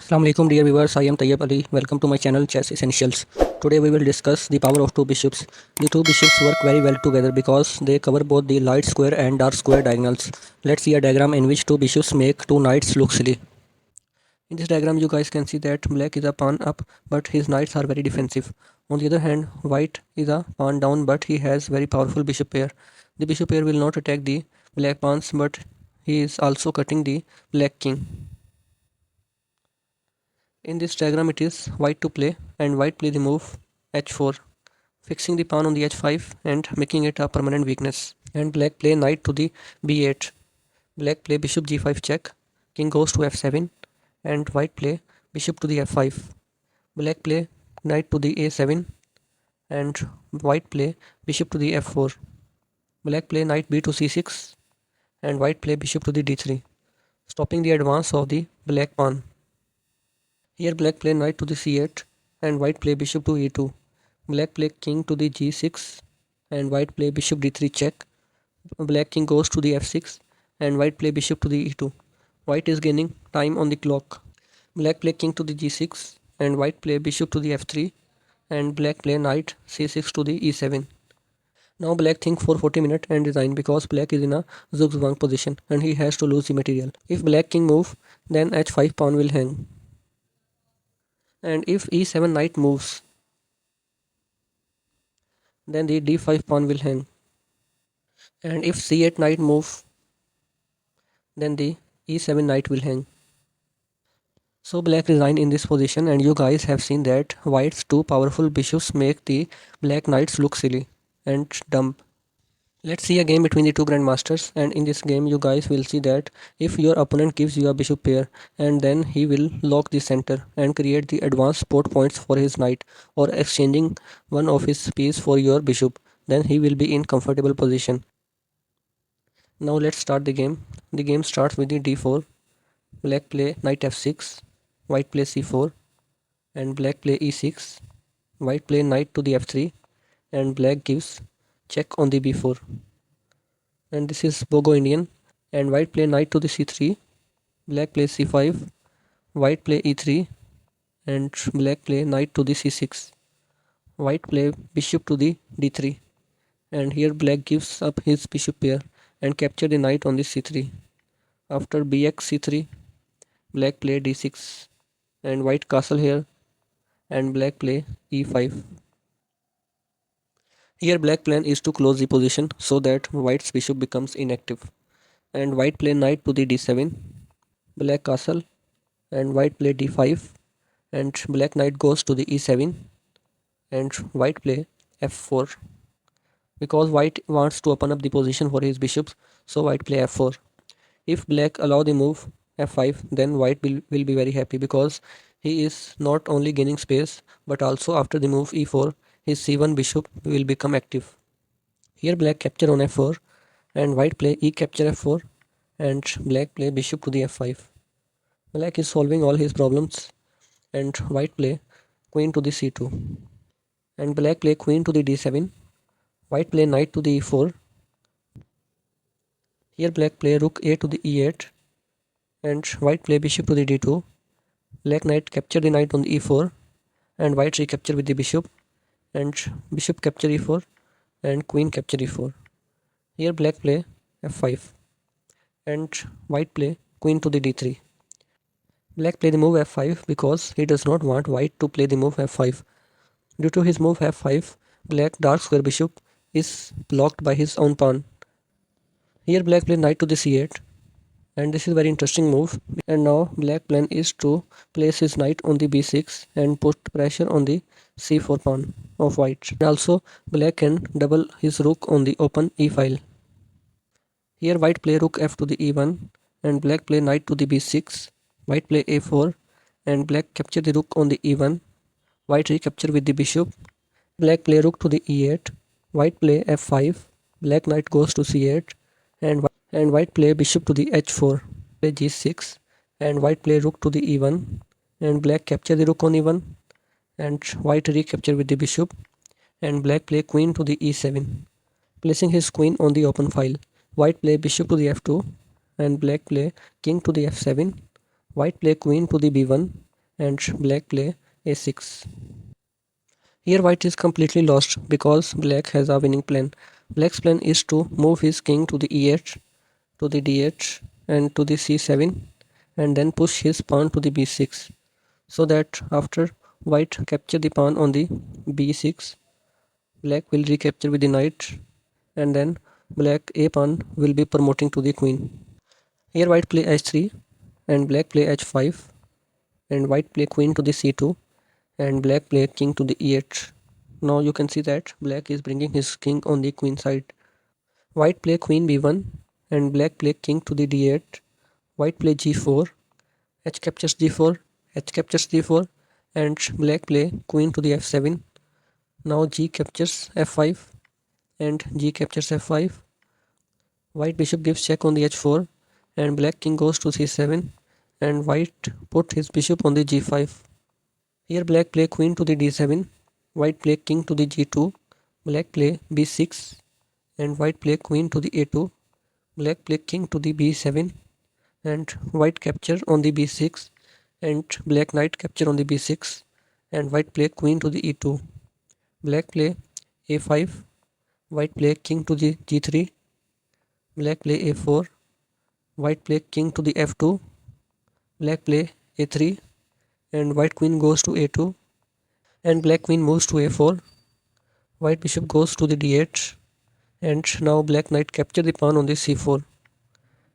Assalamu alaikum dear viewers, I am Tayyab Ali. Welcome to my channel Chess Essentials. Today we will discuss the power of two bishops. The two bishops work very well together because they cover both the light square and dark square diagonals. Let's see a diagram in which two bishops make two knights look silly. In this diagram you guys can see that black is a pawn up but his knights are very defensive. On the other hand, white is a pawn down but he has very powerful bishop pair. The bishop pair will not attack the black pawns but he is also cutting the black king. In this diagram it is white to play and white play the move h4, fixing the pawn on the h5 and making it a permanent weakness. And black play knight to the b8. Black play bishop g5 check, king goes to f7 and white play bishop to the f5. Black play knight to the a7 and white play bishop to the f4. Black play knight b to c6 and white play bishop to the d3, stopping the advance of the black pawn. Here black play knight to the c8 and white play bishop to e2. Black play king to the g6 and white play bishop d3 check. Black king goes to the f6 and white play bishop to the e2. White is gaining time on the clock. Black play king to the g6 and white play bishop to the f3 and black play knight c6 to the e7. Now black think for 40 minutes and resign because black is in a zugzwang position and he has to lose the material. If black king move, then h5 pawn will hang. And if e7 knight moves, then the d5 pawn will hang. And if c8 knight move, then the e7 knight will hang. So black resigned in this position and you guys have seen that white's two powerful bishops make the black knights look silly and dumb. Let's see a game between the two grandmasters, and in this game you guys will see that if your opponent gives you a bishop pair and then he will lock the center and create the advanced support points for his knight or exchanging one of his piece for your bishop, then he will be in comfortable position. Now let's start the game. The game starts with the d4. Black play knight f6, white play c4 and black play e6. White play knight to the f3 and black gives check on the b4. And this is Bogo Indian. And white play knight to the c3, black play c5, white play e3 and black play knight to the c6. White play bishop to the d3 and here black gives up his bishop pair and capture the knight on the c3. After bx c3, black play d6 and white castle here and black play e5. Here black plan is to close the position so that white's bishop becomes inactive. And white play knight to the d7, black castle and white play d5 and black knight goes to the e7 and white play f4 because white wants to open up the position for his bishops, so white play f4. If black allow the move f5, then white will be very happy because he is not only gaining space but also after the move e4 his c1 bishop will become active. Here black capture on f4 and white play e capture f4 and black play bishop to the f5. Black is solving all his problems and white play queen to the c2 and black play queen to the d7. White play knight to the e4. Here black play rook a to the e8 and white play bishop to the d2. Black knight capture the knight on the e4 and white recapture with the bishop and bishop capture e4 and queen capture e4. Here black play f5 and white play queen to the d3. Black play the move f5 because he does not want white to play the move f5. Due to his move f5, black dark square bishop is blocked by his own pawn. Here black play knight to the c8 and this is very interesting move, and now black plan is to place his knight on the b6 and put pressure on the c4 pawn of white. And also black can double his rook on the open e file. Here white play rook f to the e1 and black play knight to the b6. White play a4 and black capture the rook on the e1. White recapture with the bishop. Black play rook to the e8. White play f5. Black knight goes to c8 and white play bishop to the h4. Play g6 and white play rook to the e1 and black capture the rook on e1 and white recapture with the bishop and black play queen to the e7, placing his queen on the open file. White play bishop to the f2 and black play king to the f7. White play queen to the b1 and black play a6. Here white is completely lost because black has a winning plan. Black's plan is to move his king to the e8, to the d8 and to the c7 and then push his pawn to the b6, so that after white capture the pawn on the b6, black will recapture with the knight and then black a pawn will be promoting to the queen. Here white play h3 and black play h5 and white play queen to the c2 and black play king to the e8. Now you can see that black is bringing his king on the queen side. White play queen b1 and black play king to the d8. White play g4, h captures d4, h captures d4 and black play queen to the f7. Now g captures f5 and g captures f5. White bishop gives check on the h4 and black king goes to c7 and white put his bishop on the g5. Here black play queen to the d7, white play king to the g2, black play b6 and white play queen to the a2, black play king to the b7 and white capture on the b6 and black knight capture on the b6 and white play queen to the e2, black play a5, white play king to the g3, black play a4, white play king to the f2, black play a3 and white queen goes to a2 and black queen moves to a4, white bishop goes to the d8 and now black knight capture the pawn on the c4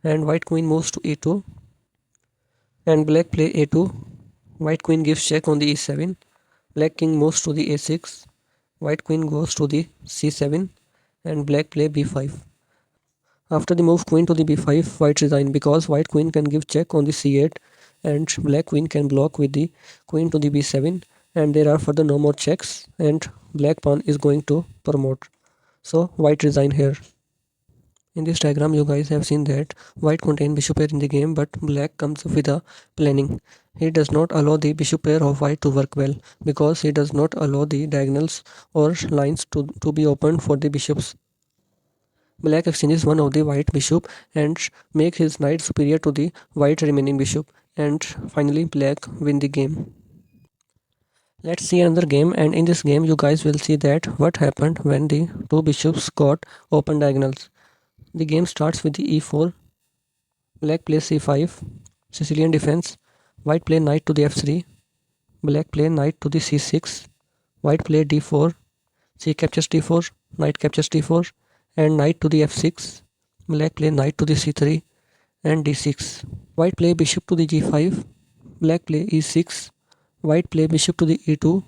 and white queen moves to e2 and black play a2, white queen gives check on the e7, black king moves to the a6, white queen goes to the c7 and black play b5. After the move queen to the b5, white resign because white queen can give check on the c8 and black queen can block with the queen to the b7 and there are further no more checks and black pawn is going to promote. So white resign here. In this diagram you guys have seen that white contain bishop pair in the game but black comes with a planning. He does not allow the bishop pair of white to work well because he does not allow the diagonals or lines to be opened for the bishops. Black exchanges one of the white bishop and make his knight superior to the white remaining bishop and finally black win the game. Let's see another game and in this game you guys will see that what happened when the two bishops got open diagonals. The game starts with the e4, black plays c5, Sicilian defense, white play knight to the f3, black play knight to the c6, white play d4, c captures d4, knight captures d4 and knight to the f6, black play knight to the c3 and d6. White play bishop to the g5, black play e6, white play bishop to the e2,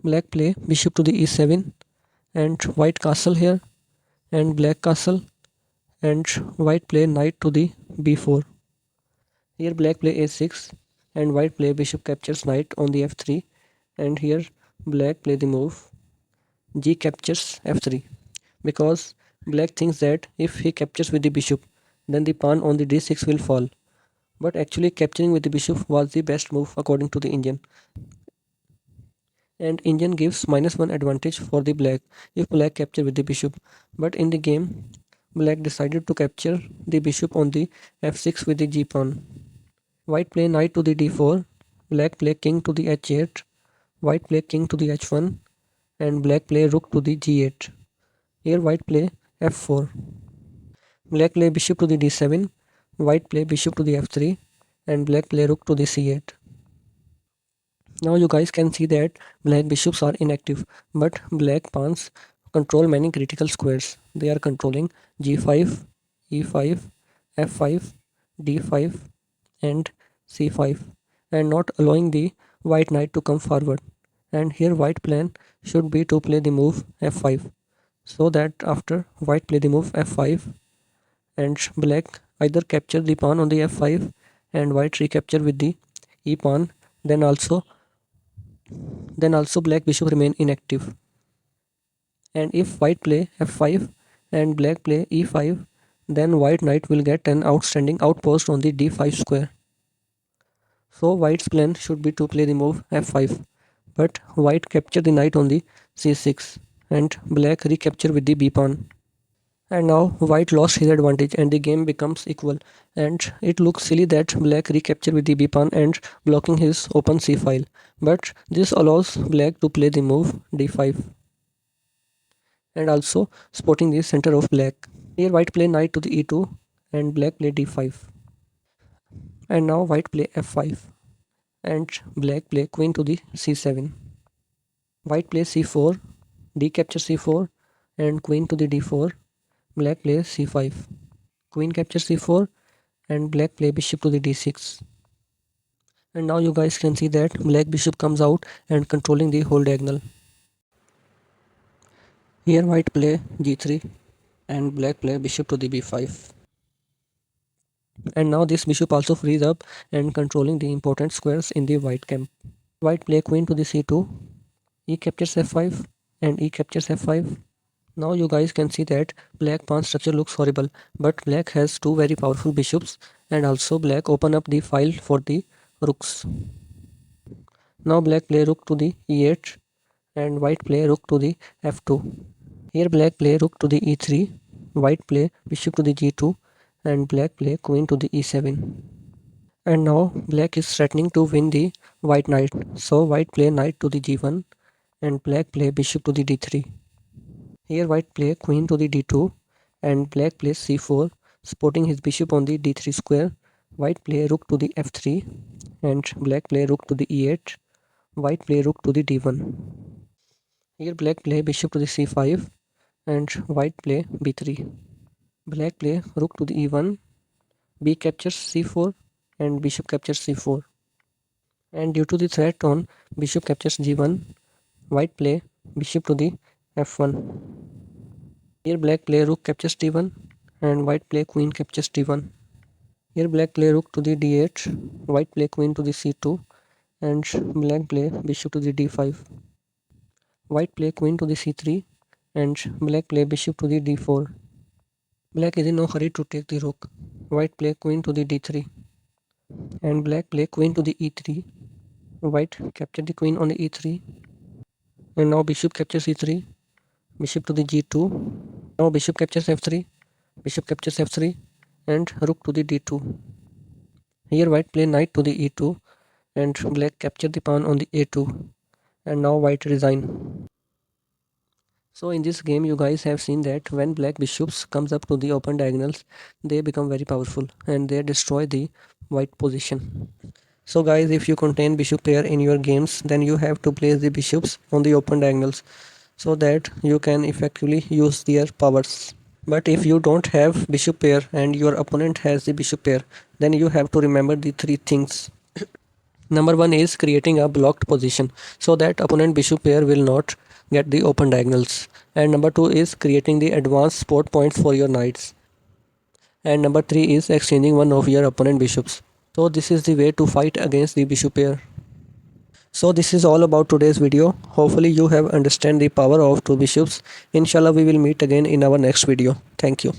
black play bishop to the e7 and white castle here and black castle and white play knight to the b4. Here black play a6 and white play bishop captures knight on the f3 and here black play the move g captures f3 because black thinks that if he captures with the bishop then the pawn on the d6 will fall, but actually capturing with the bishop was the best move according to the Indian, and Indian gives -1 advantage for the black if black capture with the bishop, but in the game black decided to capture the bishop on the f6 with the g pawn. White play knight to the d4, black play king to the h8, white play king to the h1 and black play rook to the g8. Here white play f4, black play bishop to the d7, white play bishop to the f3 and black play rook to the c8. Now you guys can see that black bishops are inactive, but black pawns control many critical squares. They are controlling g5, e5, f5, d5 and c5 and not allowing the white knight to come forward. And here white plan should be to play the move f5, so that after white play the move f5 and black either capture the pawn on the f5 and white recapture with the e pawn, then also black bishop remain inactive. And if white play f5 and black play e5, then white knight will get an outstanding outpost on the d5 square. So white's plan should be to play the move f5, but white capture the knight on the c6 and black recapture with the b pawn. And now white lost his advantage and the game becomes equal, and it looks silly that black recaptured with the b pawn and blocking his open c file, but this allows black to play the move d5 and also supporting the center of black. Here white play knight to the e2 and black play d5, and now white play f5 and black play queen to the c7. White plays c4, d captures c4 and queen to the d4. Black plays c5. Queen captures c4 and black play bishop to the d6. And now you guys can see that black bishop comes out and controlling the whole diagonal. Here white play g3 and black play bishop to the b5. And now this bishop also frees up and controlling the important squares in the white camp. White play queen to the c2, e captures f5 and e captures f5. Now you guys can see that black pawn structure looks horrible, but black has two very powerful bishops and also black open up the file for the rooks. Now black play rook to the e8 and white play rook to the f2. Here black play rook to the e3, white play bishop to the g2 and black play queen to the e7. And now black is threatening to win the white knight, so white play knight to the g1 and black play bishop to the d3. Here white play queen to the d2 and black plays c4 supporting his bishop on the d3 square. White play rook to the f3 and black play rook to the e8. White play rook to the d1. Here black play bishop to the c5 and white play b3. Black play rook to the e1, b captures c4 and bishop captures c4. And due to the threat on bishop captures g1, white play bishop to the f1. Here black play rook captures d1 and white play queen captures d1. Here black play rook to the d8, white play queen to the c2 and black play bishop to the d5. White play queen to the c3 and black play bishop to the d4. Black is in no hurry to take the rook. White play queen to the d3 and black play queen to the e3. White capture the queen on the e3 and now bishop captures e3, bishop to the g2. Now bishop captures f3, bishop captures f3 and rook to the d2. Here white play knight to the e2 and black capture the pawn on the a2 and now white resign. So in this game you guys have seen that when black bishops comes up to the open diagonals, they become very powerful and they destroy the white position. So guys, if you contain bishop pair in your games, then you have to place the bishops on the open diagonals so that you can effectively use their powers. But if you don't have bishop pair and your opponent has the bishop pair, then you have to remember the three things. Number one is creating a blocked position so that opponent bishop pair will not get the open diagonals. And number two is creating the advanced support points for your knights. And number three is exchanging one of your opponent bishops. So this is the way to fight against the bishop pair. So this is all about today's video. Hopefully you have understand the power of two bishops. Inshallah we will meet again in our next video. Thank you.